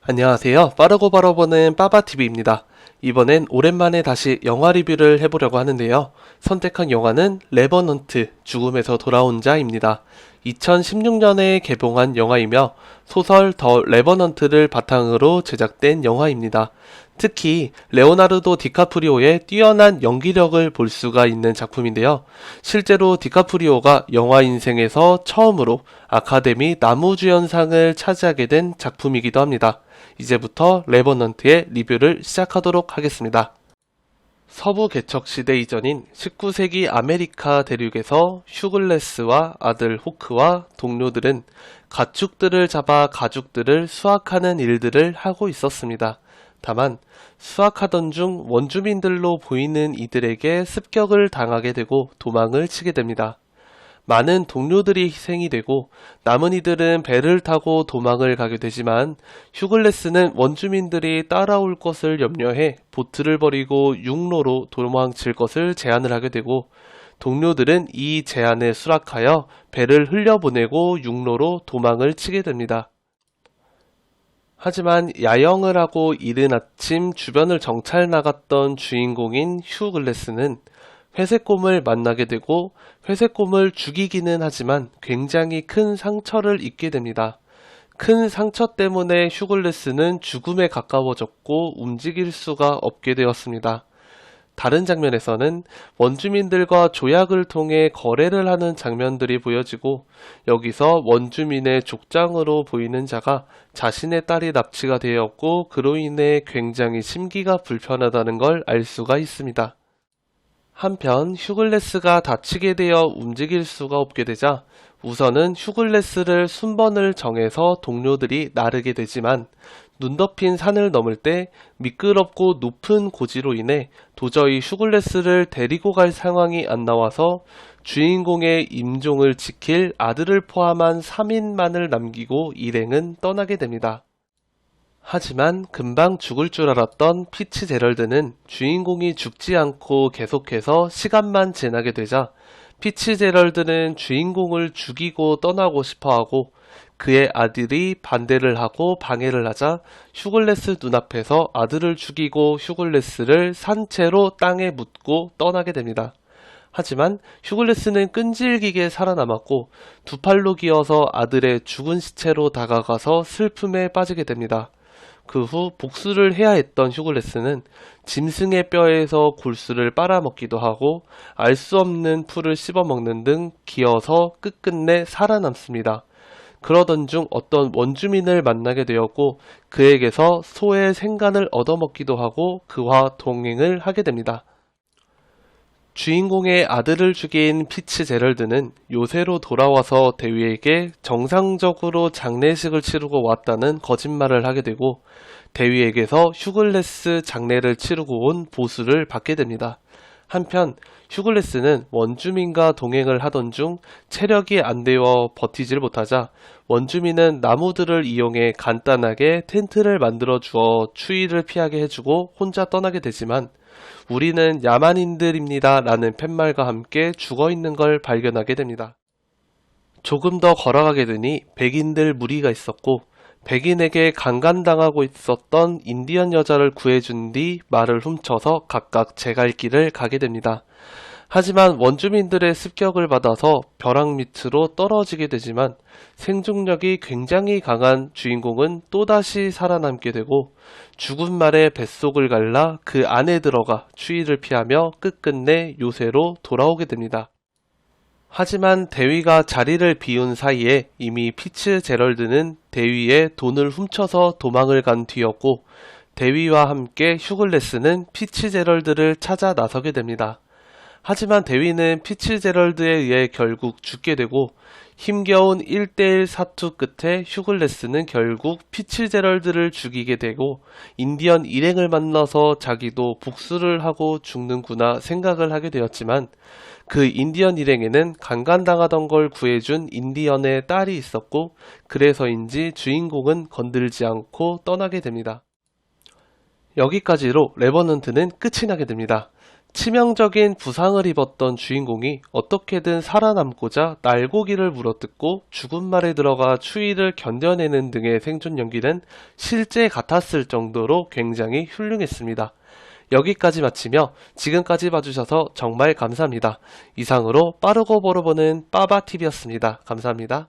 안녕하세요. 빠르고 바로보는 빠바TV입니다. 이번엔 오랜만에 다시 영화 리뷰를 해보려고 하는데요. 선택한 영화는 레버넌트, 죽음에서 돌아온 자입니다. 2016년에 개봉한 영화이며 소설 더 레버넌트를 바탕으로 제작된 영화입니다. 특히 레오나르도 디카프리오의 뛰어난 연기력을 볼 수가 있는 작품인데요. 실제로 디카프리오가 영화 인생에서 처음으로 아카데미 남우주연상을 차지하게 된 작품이기도 합니다. 이제부터 레버넌트의 리뷰를 시작하도록 하겠습니다. 서부 개척 시대 이전인 19세기 아메리카 대륙에서 휴글레스와 아들 호크와 동료들은 가축들을 잡아 가죽들을 수확하는 일들을 하고 있었습니다. 다만 수확하던 중 원주민들로 보이는 이들에게 습격을 당하게 되고 도망을 치게 됩니다. 많은 동료들이 희생이 되고 남은 이들은 배를 타고 도망을 가게 되지만 휴글레스는 원주민들이 따라올 것을 염려해 보트를 버리고 육로로 도망칠 것을 제안을 하게 되고 동료들은 이 제안에 수락하여 배를 흘려보내고 육로로 도망을 치게 됩니다. 하지만 야영을 하고 이른 아침 주변을 정찰 나갔던 주인공인 휴글레스는 회색곰을 만나게 되고 회색곰을 죽이기는 하지만 굉장히 큰 상처를 입게 됩니다. 큰 상처 때문에 휴글레스는 죽음에 가까워졌고 움직일 수가 없게 되었습니다. 다른 장면에서는 원주민들과 조약을 통해 거래를 하는 장면들이 보여지고 여기서 원주민의 족장으로 보이는 자가 자신의 딸이 납치가 되었고 그로 인해 굉장히 심기가 불편하다는 걸 알 수가 있습니다. 한편 휴글레스가 다치게 되어 움직일 수가 없게 되자 우선은 휴글레스를 순번을 정해서 동료들이 나르게 되지만 눈 덮인 산을 넘을 때 미끄럽고 높은 고지로 인해 도저히 휴글레스를 데리고 갈 상황이 안 나와서 주인공의 임종을 지킬 아들을 포함한 3인만을 남기고 일행은 떠나게 됩니다. 하지만 금방 죽을 줄 알았던 피츠제럴드는 주인공이 죽지 않고 계속해서 시간만 지나게 되자 피츠제럴드는 주인공을 죽이고 떠나고 싶어하고 그의 아들이 반대를 하고 방해를 하자 휴글레스 눈앞에서 아들을 죽이고 휴글레스를 산채로 땅에 묻고 떠나게 됩니다. 하지만 휴글레스는 끈질기게 살아남았고 두 팔로 기어서 아들의 죽은 시체로 다가가서 슬픔에 빠지게 됩니다. 그 후 복수를 해야 했던 휴글레스는 짐승의 뼈에서 골수를 빨아먹기도 하고 알 수 없는 풀을 씹어먹는 등 기어서 끝끝내 살아남습니다. 그러던 중 어떤 원주민을 만나게 되었고 그에게서 소의 생간을 얻어먹기도 하고 그와 동행을 하게 됩니다. 주인공의 아들을 죽인 피츠제럴드는 요새로 돌아와서 대위에게 정상적으로 장례식을 치르고 왔다는 거짓말을 하게 되고 대위에게서 휴글레스 장례를 치르고 온 보수를 받게 됩니다. 한편 휴글레스는 원주민과 동행을 하던 중 체력이 안 되어 버티질 못하자 원주민은 나무들을 이용해 간단하게 텐트를 만들어 주어 추위를 피하게 해주고 혼자 떠나게 되지만 우리는 야만인들입니다 라는 팻말과 함께 죽어있는 걸 발견하게 됩니다. 조금 더 걸어가게 되니 백인들 무리가 있었고 백인에게 강간당하고 있었던 인디언 여자를 구해준 뒤 말을 훔쳐서 각각 제 갈 길을 가게 됩니다. 하지만 원주민들의 습격을 받아서 벼랑 밑으로 떨어지게 되지만 생존력이 굉장히 강한 주인공은 또다시 살아남게 되고 죽은 말의 뱃속을 갈라 그 안에 들어가 추위를 피하며 끝끝내 요새로 돌아오게 됩니다. 하지만 대위가 자리를 비운 사이에 이미 피츠제럴드는 대위의 돈을 훔쳐서 도망을 간 뒤였고 대위와 함께 휴글레스는 피츠제럴드를 찾아 나서게 됩니다. 하지만 대위는 피츠제럴드에 의해 결국 죽게 되고 힘겨운 1대1 사투 끝에 휴글레스는 결국 피츠제럴드를 죽이게 되고 인디언 일행을 만나서 자기도 복수를 하고 죽는구나 생각을 하게 되었지만 그 인디언 일행에는 강간당하던 걸 구해준 인디언의 딸이 있었고 그래서인지 주인공은 건들지 않고 떠나게 됩니다. 여기까지로 레버넌트는 끝이 나게 됩니다. 치명적인 부상을 입었던 주인공이 어떻게든 살아남고자 날고기를 물어뜯고 죽은 말에 들어가 추위를 견뎌내는 등의 생존 연기는 실제 같았을 정도로 굉장히 훌륭했습니다. 여기까지 마치며 지금까지 봐주셔서 정말 감사합니다. 이상으로 빠르고 보러보는 빠바TV였습니다. 감사합니다.